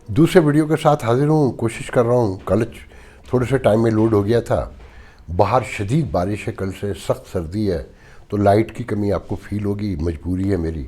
دوسرے ویڈیو کے ساتھ حاضر ہوں. کوشش کر رہا ہوں. کل تھوڑے سے ٹائم میں لوڈ ہو گیا تھا. باہر شدید بارش ہے, کل سے سخت سردی ہے, تو لائٹ کی کمی آپ کو فیل ہوگی, مجبوری ہے میری.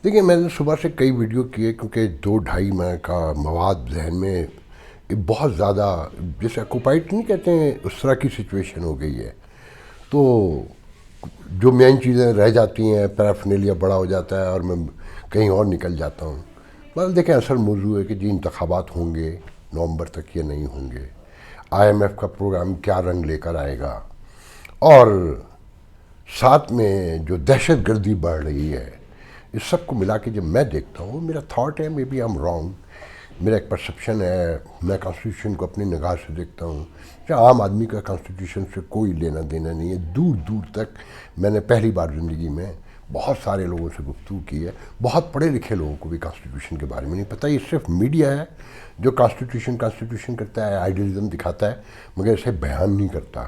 دیکھیں, میں نے صبح سے کئی ویڈیو کیے کیونکہ 2-2.5 ماہ کا مواد ذہن میں بہت زیادہ جیسے آکوپائڈ نہیں کہتے ہیں, اس طرح کی سچویشن ہو گئی ہے. تو جو مین چیزیں رہ جاتی ہیں, پیرافرنیلیا بڑا ہو جاتا ہے اور میں کہیں اور نکل جاتا ہوں. بس دیکھیں, اصل موضوع ہے کہ جی انتخابات ہوں گے نومبر تک یا نہیں ہوں گے, آئی ایم ایف کا پروگرام کیا رنگ لے کر آئے گا, اور ساتھ میں جو دہشت گردی بڑھ رہی ہے, اس سب کو ملا کے جب میں دیکھتا ہوں, میرا تھاٹ ہے, maybe I am wrong, میرا ایک پرسپشن ہے, میں کانسٹیٹیوشن کو اپنی نگاہ سے دیکھتا ہوں کہ عام آدمی کا کانسٹیٹیوشن سے کوئی لینا دینا نہیں ہے. دور دور تک میں نے پہلی بار زندگی میں بہت سارے لوگوں سے گفتگو کی ہے, بہت پڑھے لکھے لوگوں کو بھی کانسٹیٹیوشن کے بارے میں نہیں پتہ. یہ صرف میڈیا ہے جو کانسٹیٹیوشن کرتا ہے, آئیڈیلزم دکھاتا ہے, مگر اسے بیان نہیں کرتا.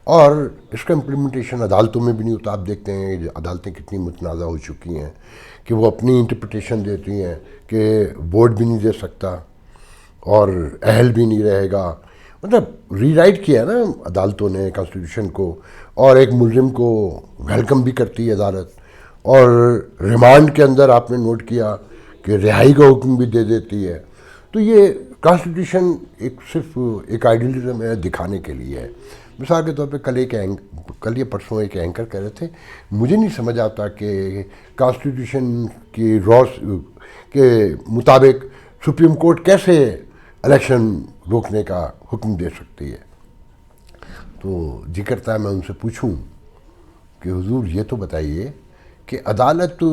اور اس کا امپلیمنٹیشن عدالتوں میں بھی نہیں ہوتا. آپ دیکھتے ہیں عدالتیں کتنی متنازع ہو چکی ہیں کہ وہ اپنی انٹرپریٹیشن دیتی ہیں کہ ووٹ بھی نہیں دے سکتا اور اہل بھی نہیں رہے گا. مطلب ری رائٹ کیا ہے نا عدالتوں نے کانسٹیٹیوشن کو, اور ایک ملزم کو ویلکم بھی کرتی ہے عدالت, اور ریمانڈ کے اندر آپ نے نوٹ کیا کہ رہائی کا حکم بھی دے دیتی ہے. تو یہ کانسٹیٹیوشن ایک صرف ایک آئیڈیلزم ہے, دکھانے کے لیے ہے. مثال کے طور پہ کل یہ پرسوں ایک اینکر کہہ رہے تھے, مجھے نہیں سمجھ آتا کہ کانسٹیٹیوشن کی روس کے مطابق سپریم کورٹ کیسے الیکشن روکنے کا حکم دے سکتی ہے. تو جی کرتا ہے میں ان سے پوچھوں کہ حضور یہ تو بتائیے کہ عدالت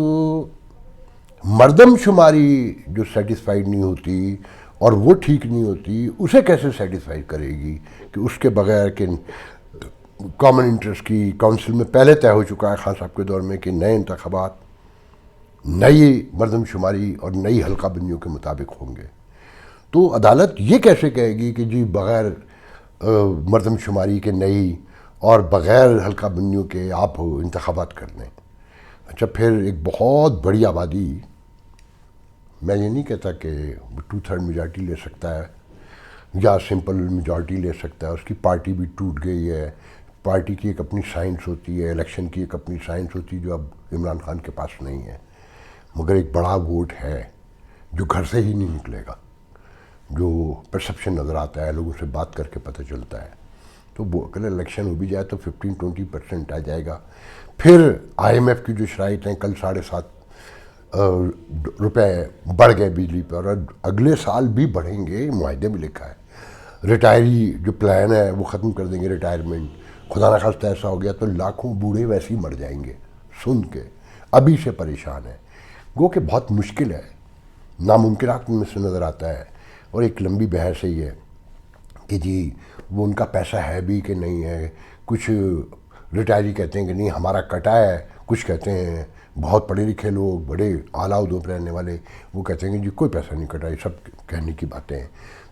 مردم شماری جو سیٹسفائیڈ نہیں ہوتی اور وہ ٹھیک نہیں ہوتی, اسے کیسے سیٹسفائی کرے گی کہ اس کے بغیر کہ کامن انٹرسٹ کی کونسل میں پہلے طے ہو چکا ہے خان صاحب کے دور میں کہ نئے انتخابات نئی مردم شماری اور نئی حلقہ بندیوں کے مطابق ہوں گے. تو عدالت یہ کیسے کہے گی کہ جی بغیر مردم شماری کے نئی اور بغیر حلقہ بندیوں کے آپ انتخابات کر دیں. اچھا, پھر ایک بہت بڑی آبادی, میں یہ نہیں کہتا کہ 2/3 میجارٹی لے سکتا ہے یا سمپل میجارٹی لے سکتا ہے, اس کی پارٹی بھی ٹوٹ گئی ہے. پارٹی کی ایک اپنی سائنس ہوتی ہے, الیکشن کی ایک اپنی سائنس ہوتی ہے جو اب عمران خان کے پاس نہیں ہے. مگر ایک بڑا ووٹ ہے جو گھر سے ہی نہیں نکلے گا, جو پرسپشن نظر آتا ہے, لوگوں سے بات کر کے پتہ چلتا ہے. تو وہ اگر الیکشن ہو بھی جائے تو 15-20% آ جائے گا. پھر آئی ایم ایف کی جو شرائط ہیں, کل 7.5 روپے بڑھ گئے بجلی پر, اور اگلے سال بھی بڑھیں گے, معاہدے میں لکھا ہے. ریٹائری جو پلان ہے وہ ختم کر دیں گے, ریٹائرمنٹ. خدا نخواستہ ایسا ہو گیا تو لاکھوں بوڑھے ویسے ہی مر جائیں گے سن کے, ابھی سے پریشان ہیں. گو کہ بہت مشکل ہے, ناممکنات میں سے نظر آتا ہے. اور ایک لمبی بحث ہے یہ کہ جی وہ ان کا پیسہ ہے بھی کہ نہیں ہے. کچھ ریٹائری کہتے ہیں کہ نہیں ہمارا کٹا ہے, کچھ کہتے ہیں بہت پڑھے لکھے لوگ بڑے اعلیٰ عہدوں پہ رہنے والے وہ کہتے ہیں کہ جی کوئی پیسہ نہیں کٹا. یہ سب کہنے کی باتیں ہیں.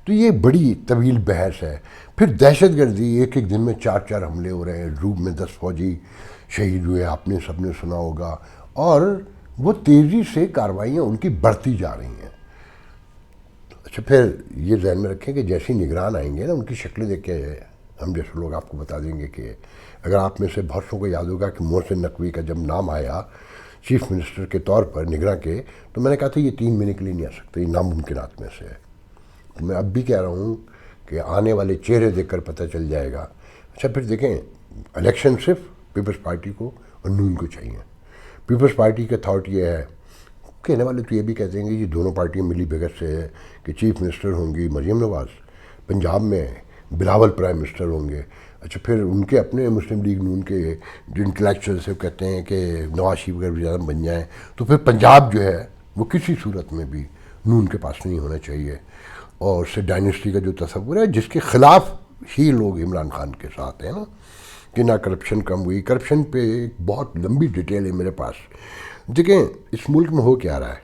تو یہ بڑی طویل بحث ہے. پھر دہشت گردی, ایک دن میں 4 حملے ہو رہے ہیں. روم میں 10 فوجی شہید ہوئے, آپ نے سب نے سنا ہوگا. اور وہ تیزی سے کارروائیاں ان کی بڑھتی جا رہی ہیں. اچھا, پھر یہ ذہن میں رکھیں کہ جیسے نگران آئیں گے نا, ان کی شکلیں دیکھ کے ہم جیسے لوگ آپ کو بتا دیں گے کہ اگر آپ میں سے بہت سو کو یاد ہوگا کہ محسن نقوی کا جب نام آیا چیف منسٹر کے طور پر نگراں کے, تو میں نے کہا تھا یہ 3 مہینے کے لیے نہیں آ سکتے, یہ ناممکنات میں سے ہے. تو میں اب بھی کہہ رہا ہوں کہ آنے والے چہرے دیکھ کر پتہ چل جائے گا. اچھا, پھر دیکھیں الیکشن صرف پیپلز پارٹی کو اور نون کو چاہیے. پیپلز پارٹی کا تھاٹ یہ ہے, کہنے والے تو یہ بھی کہتے ہیں کہ یہ دونوں پارٹیاں ملی بھگت سے ہے کہ چیف منسٹر ہوں گی مریم نواز, پنجاب میں بلاول پرائم منسٹر ہوں گے. اچھا, پھر ان کے اپنے مسلم لیگ نون کے جو انٹلیکچوئل سے کہتے ہیں کہ نواز شریف اگر وزیر اعظم بن جائیں تو پھر پنجاب جو ہے وہ کسی صورت میں بھی نون کے پاس نہیں ہونا چاہیے. اور اس سے ڈائنیسٹی کا جو تصور ہے جس کے خلاف ہی لوگ عمران خان کے ساتھ ہیں نا, کہ نہ کرپشن کم ہوئی. کرپشن پہ ایک بہت لمبی ڈیٹیل ہے میرے پاس. دیکھیں اس ملک میں ہو کیا رہا ہے,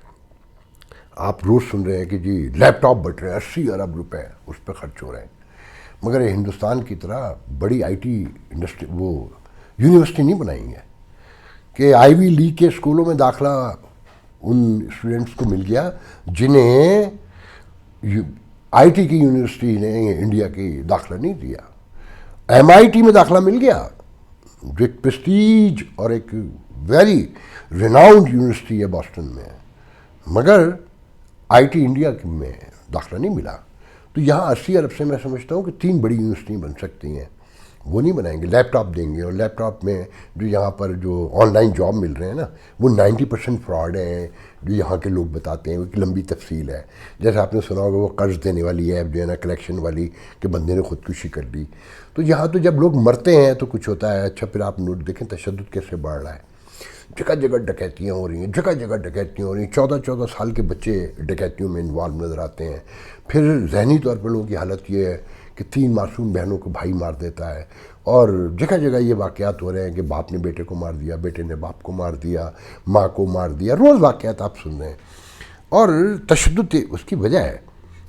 آپ روز سن رہے ہیں کہ جی لیپ ٹاپ بٹ رہے ہیں, 80 ارب روپے اس پہ خرچ ہو رہے ہیں. مگر ہندوستان کی طرح بڑی آئی ٹی انڈسٹری وہ یونیورسٹی نہیں بنائیں گے کہ آئی وی لیگ کے اسکولوں میں داخلہ ان اسٹوڈنٹس کو مل گیا جنہیں آئی ٹی کی یونیورسٹی نے انڈیا کی داخلہ نہیں دیا. ایم آئی ٹی میں داخلہ مل گیا جو ایک پریسٹیج اور ایک ویری ریناؤنڈ یونیورسٹی ہے بoston میں, مگر آئی ٹی انڈیا میں داخلہ نہیں ملا. تو یہاں 80 ارب سے میں سمجھتا ہوں کہ 3 بڑی یونیورسٹی بن سکتی ہیں. وہ نہیں بنائیں گے, لیپ ٹاپ دیں گے, اور لیپ ٹاپ میں جو یہاں پر جو آن لائن جاب مل رہے ہیں نا وہ 90% فراڈ ہیں جو یہاں کے لوگ بتاتے ہیں. وہ ایک لمبی تفصیل ہے, جیسے آپ نے سنا ہوگا وہ قرض دینے والی ایپ جو ہے نا کلیکشن والی کہ بندے نے خودکشی کر لی. تو یہاں تو جب لوگ مرتے ہیں تو کچھ ہوتا ہے. اچھا پھر آپ نوٹ دیکھیں تشدد کیسے بڑھ رہا ہے, جگہ جگہ ڈکیتیاں ہو رہی ہیں, جگہ جگہ ڈکیتیاں ہو رہی ہیں. 14 سال کے بچے ڈکیتیوں میں انوالو نظر آتے ہیں. پھر ذہنی طور پر لوگوں کی حالت یہ ہے کہ 3 معصوم بہنوں کو بھائی مار دیتا ہے, اور جگہ جگہ یہ واقعات ہو رہے ہیں کہ باپ نے بیٹے کو مار دیا, بیٹے نے باپ کو مار دیا, ماں کو مار دیا. روز واقعات آپ سن رہے ہیں. اور تشدد اس کی وجہ ہے.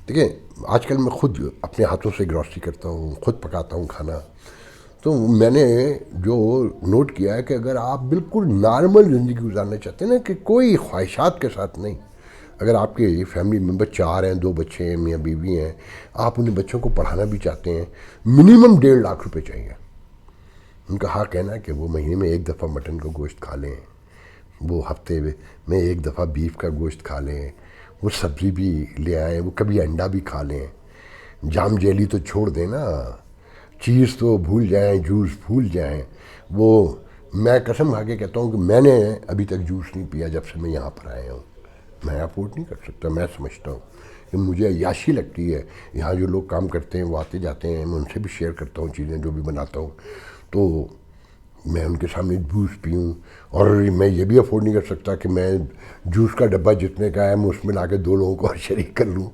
دیکھیں آج کل میں خود اپنے ہاتھوں سے گروسری کرتا ہوں, خود پکاتا ہوں کھانا. تو میں نے جو نوٹ کیا ہے کہ اگر آپ بالکل نارمل زندگی گزارنا چاہتے ہیں نا کہ کوئی خواہشات کے ساتھ نہیں, اگر آپ کے فیملی ممبر 4 ہیں, 2 بچے ہیں, میاں بیوی ہیں, آپ انہیں بچوں کو پڑھانا بھی چاہتے ہیں, منیمم 1.5 لاکھ روپے چاہیے. ان کا حق ہے نا کہ وہ مہینے میں 1 دفعہ مٹن کا گوشت کھا لیں, وہ ہفتے میں 1 دفعہ بیف کا گوشت کھا لیں, وہ سبزی بھی لے آئیں, وہ کبھی انڈا بھی کھا لیں. جام جیلی تو چھوڑ دیں نا, چیز تو بھول جائیں, جوس بھول جائیں. وہ میں قسم کھا کے کہتا ہوں کہ میں نے ابھی تک جوس نہیں پیا جب سے میں یہاں پر آیا ہوں. میں افورڈ نہیں کر سکتا. میں سمجھتا ہوں کہ مجھے عیاشی لگتی ہے. یہاں جو لوگ کام کرتے ہیں وہ آتے جاتے ہیں, میں ان سے بھی شیئر کرتا ہوں چیزیں جو بھی بناتا ہوں. تو میں ان کے سامنے جوس پیوں, اور میں یہ بھی افورڈ نہیں کر سکتا کہ میں جوس کا ڈبہ جتنے کا ہے میں اس میں لا کے 2 لوگوں کو اور شریک کر لوں.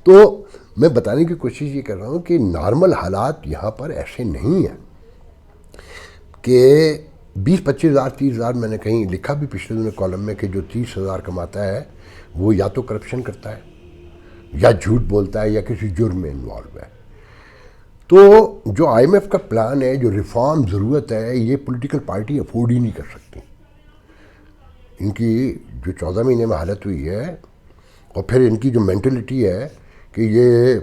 تو میں بتانے کی کوشش یہ کر رہا ہوں کہ نارمل حالات یہاں پر ایسے نہیں ہیں کہ 20-25 ہزار 30 ہزار. میں نے کہیں لکھا بھی پچھلے دنوں کالم میں کہ جو 30 ہزار کماتا ہے وہ یا تو کرپشن کرتا ہے, یا جھوٹ بولتا ہے, یا کسی جرم میں انوالو ہے. تو جو آئی ایم ایف کا پلان ہے, جو ریفارم ضرورت ہے, یہ پولیٹیکل پارٹی افورڈ ہی نہیں کر سکتی. ان کی جو 14 مہینے میں حالت ہوئی ہے, اور پھر ان کی جو مینٹلٹی ہے کہ یہ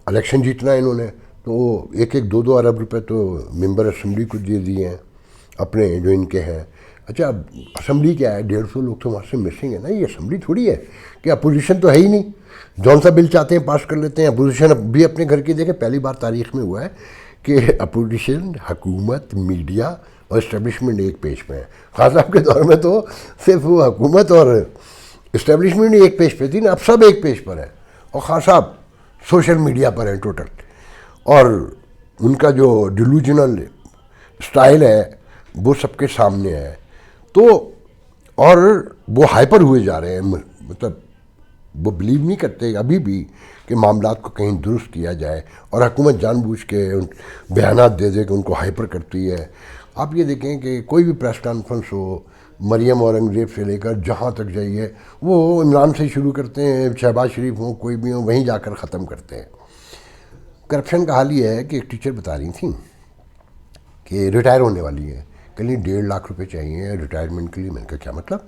الیکشن جیتنا ہے انہوں نے, تو 1-2 ارب روپے تو ممبر اسمبلی کو دے دیے ہیں اپنے جو ان کے ہیں. اچھا اسمبلی کیا ہے, 150 لوگ تو وہاں سے مسنگ ہے نا. یہ اسمبلی تھوڑی ہے کہ اپوزیشن تو ہے ہی نہیں, جون سا بل چاہتے ہیں پاس کر لیتے ہیں. اپوزیشن بھی اپنے گھر کی دیکھیں, پہلی بار تاریخ میں ہوا ہے کہ اپوزیشن, حکومت, میڈیا اور اسٹیبلشمنٹ ایک پیج پہ ہے. خان صاحب کے دور میں تو صرف وہ حکومت اور اسٹیبلشمنٹ ایک پیج پہ تھی نا, اب سب ایک پیج پر ہے. اور خان صاحب سوشل میڈیا پر ہیں ٹوٹل, اور ان کا جو ڈیلوژنل اسٹائل ہے وہ سب کے سامنے ہے. تو اور وہ ہائپر ہوئے جا رہے ہیں, مطلب وہ بلیو نہیں کرتے ابھی بھی کہ معاملات کو کہیں درست کیا جائے, اور حکومت جان بوجھ کے بیانات دے دے کہ ان کو ہائپر کرتی ہے. آپ یہ دیکھیں کہ کوئی بھی پریس کانفرنس ہو, مریم اورنگزیب سے لے کر جہاں تک جائیے, وہ عمران سے شروع کرتے ہیں, شہباز شریف ہوں کوئی بھی ہوں, وہیں جا کر ختم کرتے ہیں. کرپشن کا حال یہ ہے کہ ایک ٹیچر بتا رہی تھیں کہ ریٹائر ہونے والی ہے, کہ نہیں 1.5 لاکھ روپے چاہیے ریٹائرمنٹ کے لیے. میں نے کہا کیا مطلب؟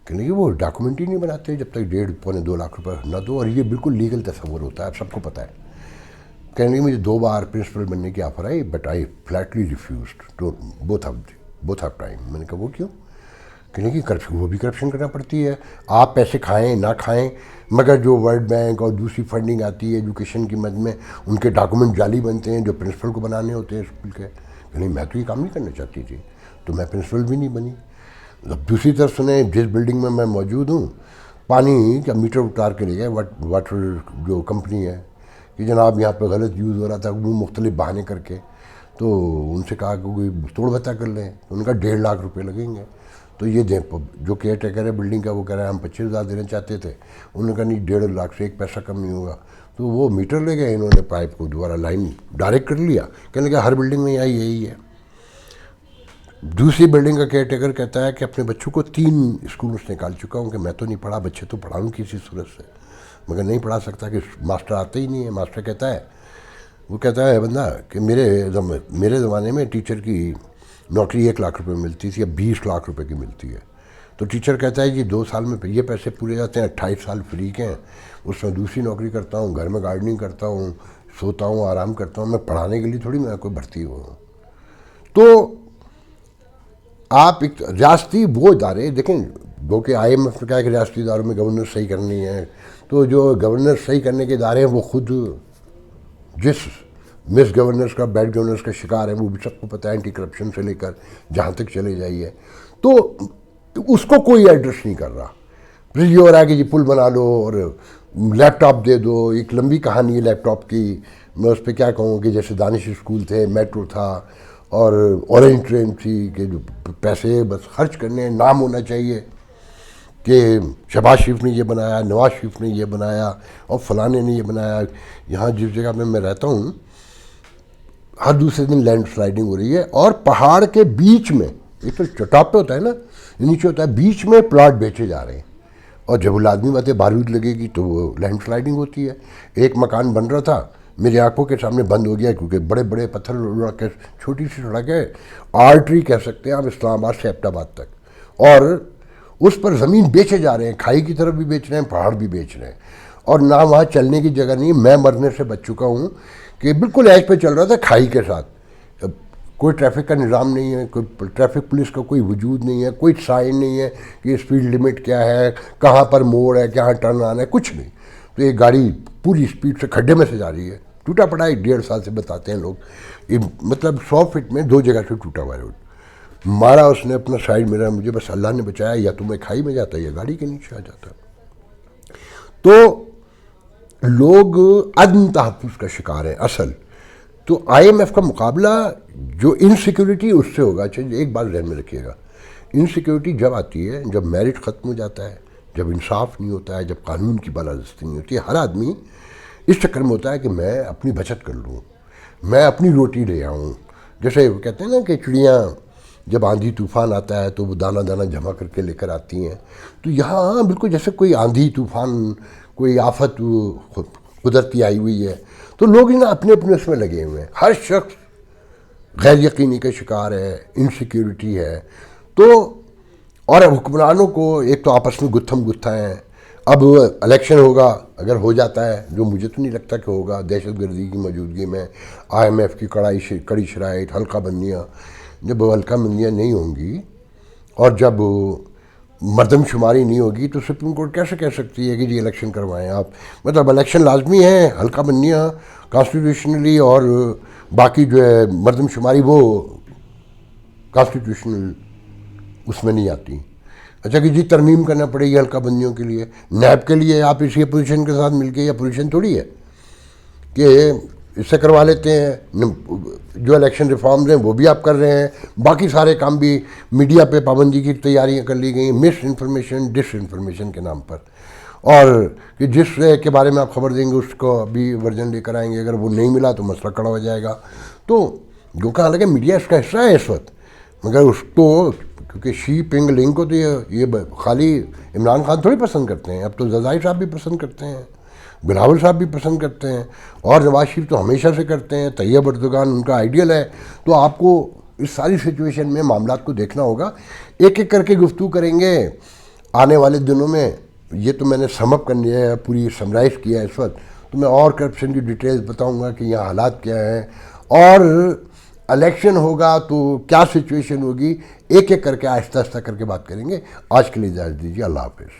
کہ نہیں وہ ڈاکومنٹ ہی نہیں بناتے جب تک 1.5-2 لاکھ روپے نہ دو, اور یہ بالکل لیگل تصور ہوتا ہے, سب کو پتہ ہے. کہنے لگے مجھے 2 بار پرنسپل بننے کی آفر آئی, but I flatly refused to both of time. میں نے کہا وہ کیوں؟ کہنے کی کرپشن, وہ بھی کرپشن کرنا پڑتی ہے. آپ پیسے کھائیں نہ کھائیں, مگر جو ورلڈ بینک اور دوسری فنڈنگ آتی ہے ایجوکیشن کی مد میں, ان کے ڈاکومنٹ جعلی بنتے ہیں جو پرنسپل کو بنانے ہوتے ہیں اسکول کے. کہ نہیں میں تو یہ کام نہیں کرنا چاہتی تھی, تو میں پرنسپل بھی نہیں بنی. اب دوسری طرف سنیں, جس بلڈنگ میں موجود ہوں, پانی کا میٹر اتار کے لے گئے واٹر جو کمپنی ہے کہ جناب یہاں پہ غلط یوز ہو رہا تھا, وہ مختلف بہانے کر کے. تو ان سے کہا کہ کوئی توڑ بھتا کر لیں, تو ان کا 1.5 لاکھ روپے لگیں گے. تو یہ دیں, جو کیئر ٹیکر ہے بلڈنگ کا وہ کہہ رہا ہے ہم 25,000 دینا چاہتے تھے. انہوں نے کہا نہیں 1.5 لاکھ سے 1 پیسہ کم نہیں ہوگا. تو وہ میٹر لے گئے, انہوں نے پائپ کو دوبارہ لائن ڈائریکٹ کر لیا. کہنے لگا ہر بلڈنگ میں یہی ہے. دوسری بلڈنگ کا کیئر ٹیکر کہتا ہے کہ اپنے بچوں کو 3 اسکولوں سے نکال چکا ہوں, کہ میں تو نہیں پڑھا, بچے تو پڑھاؤں کسی صورت سے, مگر نہیں پڑھا سکتا کہ ماسٹر آتے ہی نہیں ہے. ماسٹر کہتا ہے, وہ کہتا ہے بندہ کہ میرے زمانے میں ٹیچر کی نوکری 1 لاکھ روپے ملتی تھی, اب 20 لاکھ روپے کی ملتی ہے. تو ٹیچر کہتا ہے جی 2 سال میں یہ پیسے پورے جاتے ہیں، 28 سال فری کے ہیں، اس میں دوسری نوکری کرتا ہوں، گھر میں گارڈننگ کرتا ہوں، سوتا ہوں، آرام کرتا ہوں، میں پڑھانے کے لیے تھوڑی میں کوئی بھرتی ہوں۔ تو آپ ایک ریاستی وہ ادارے دیکھیں، جو کہ آئی ایم ایف نے کہا کہ ریاستی اداروں میں گورننس صحیح کرنی ہے، تو جو گورننس صحیح کرنے کے ادارے ہیں وہ خود جس مس گورننس کا، بیڈ گورننس کا شکار ہے، وہ بھی سب کو پتہ ہے، اینٹی کرپشن سے لے کر جہاں تک چلے جائیے، تو اس کو کوئی ایڈریس نہیں کر رہا۔ پھر یہ ہو رہا ہے کہ جی پل بنا لو اور لیپ ٹاپ دے دو، ایک لمبی کہانی ہے لیپ ٹاپ کی، میں اس پہ کیا کہوں کہ جیسے دانش اسکول تھے، میٹرو تھا اور اورنج ٹرین تھی، کہ جو پیسے بس خرچ کرنے، نام ہونا چاہیے کہ شہباز شریف نے یہ بنایا، نواز شریف نے یہ بنایا اور فلانے نے یہ بنایا۔ یہاں جس جگہ پہ میں رہتا ہوں ہر دوسرے دن لینڈ سلائڈنگ ہو رہی ہے، اور پہاڑ کے بیچ میں، ایک تو ٹاپ پہ ہوتا ہے نا، نیچے ہوتا ہے، بیچ میں پلاٹ بیچے جا رہے ہیں، اور جب وہ لازمی بات ہے بارود لگے گی تو وہ لینڈ سلائڈنگ ہوتی ہے۔ ایک مکان بن رہا تھا، میری آنکھوں کے سامنے بند ہو گیا، کیونکہ بڑے بڑے پتھر اڑ کے، چھوٹی سی سڑک ہے، آرٹری کہہ سکتے ہیں آپ، اسلام آباد سے ایبٹ آباد تک، اور اس پر زمین بیچے جا رہے ہیں، کھائی کی طرف بھی بیچ رہے ہیں، پہاڑ بھی بیچ رہے ہیں، اور نہ وہاں چلنے کی جگہ نہیں۔ میں مرنے سے بچ چکا ہوں کہ بالکل ایج پہ چل رہا تھا کھائی کے ساتھ، کوئی ٹریفک کا نظام نہیں ہے، کوئی ٹریفک پولیس کا کوئی وجود نہیں ہے، کوئی سائن نہیں ہے کہ اسپیڈ لمٹ کیا ہے، کہاں پر موڑ ہے، کہاں ٹرن آنا ہے، کچھ نہیں۔ تو ایک گاڑی پوری اسپیڈ سے کھڈے میں سے جا رہی ہے، ٹوٹا پڑا ہے، 1.5 سال سے بتاتے ہیں لوگ، یہ مطلب 100 فٹ میں 2 جگہ سے ٹوٹا ہوا ہے روڈ، مارا اس نے اپنا سائڈ میرا، مجھے بس اللہ نے بچایا، یا تو میں کھائی میں جاتا یا گاڑی کے نیچے آ جاتا۔ تو لوگ عدم تحفظ کا شکار ہیں اصل۔ تو آئی ایم ایف کا مقابلہ جو انسیکیورٹی اس سے ہوگا۔ ایک بات ذہن میں رکھیے گا، انسیکیورٹی جب آتی ہے جب میرٹ ختم ہو جاتا ہے، جب انصاف نہیں ہوتا ہے، جب قانون کی بالادستی نہیں ہوتی ہے۔ ہر آدمی اس چکر میں ہوتا ہے کہ میں اپنی بچت کر لوں، میں اپنی روٹی لے آؤں۔ جیسے وہ کہتے ہیں نا کہ چڑیاں جب آندھی طوفان آتا ہے تو وہ دانہ دانہ جمع کر کے لے کر آتی ہیں، تو یہاں بالکل جیسے کوئی آندھی طوفان، کوئی آفت قدرتی آئی ہوئی ہے، تو لوگ نا اپنے اپنے اس میں لگے ہوئے ہیں، ہر شخص غیر یقینی کا شکار ہے، انسیکیورٹی ہے۔ تو اور حکمرانوں کو ایک تو آپس میں گتھم گتھا ہیں۔ اب الیکشن ہوگا، اگر ہو جاتا ہے، جو مجھے تو نہیں لگتا کہ ہوگا، دہشت گردی کی موجودگی میں آئی ایم ایف کی کڑی شرائط، حلقہ بندیاں، جب حلقہ بندیاں نہیں ہوں گی اور جب مردم شماری نہیں ہوگی تو سپریم کورٹ کیسے کہہ سکتی ہے کہ جی الیکشن کروائیں آپ؟ مطلب الیکشن لازمی ہے، حلقہ بندیاں کانسٹیٹیوشنلی اور باقی جو ہے مردم شماری وہ کانسٹیٹیوشنل اس میں نہیں آتی۔ اچھا کہ جی ترمیم کرنا پڑے گی حلقہ بندیوں کے لیے، نیب کے لیے آپ اسی اپوزیشن کے ساتھ مل کے، یا اپوزیشن تھوڑی ہے کہ اس سے کروا لیتے ہیں، جو الیکشن ریفارمز ہیں وہ بھی آپ کر رہے ہیں، باقی سارے کام بھی، میڈیا پہ پابندی کی تیاریاں کر لی گئیں، مس انفارمیشن ڈس انفارمیشن کے نام پر، اور کہ جس کے بارے میں آپ خبر دیں گے اس کو بھی ورژن لے کر آئیں گے، اگر وہ نہیں ملا تو مسئلہ کھڑا ہو جائے گا۔ تو جو کہ حالانکہ میڈیا اس کا حصہ ہے اس وقت، مگر اس کو، کیونکہ شی پنگ لنگ کو تو یہ خالی عمران خان تھوڑی پسند کرتے ہیں، اب تو زرداری صاحب بھی پسند کرتے ہیں، بلاول صاحب بھی پسند کرتے ہیں، اور نواز شریف تو ہمیشہ سے کرتے ہیں، طیب اردگان ان کا آئیڈیل ہے۔ تو آپ کو اس ساری سچویشن میں معاملات کو دیکھنا ہوگا، ایک ایک کر کے گفتگو کریں گے آنے والے دنوں میں۔ یہ تو میں نے سم اپ کر لیا ہے، پوری سمرائز کیا ہے اس وقت، تو میں اور کرپشن کی ڈیٹیلز بتاؤں گا کہ یہاں حالات کیا ہیں، اور الیکشن ہوگا تو کیا سچویشن ہوگی، ایک ایک کر کے آہستہ آہستہ کر کے بات کریں گے۔ آج کے لیے اجازت دیجیے، اللہ حافظ۔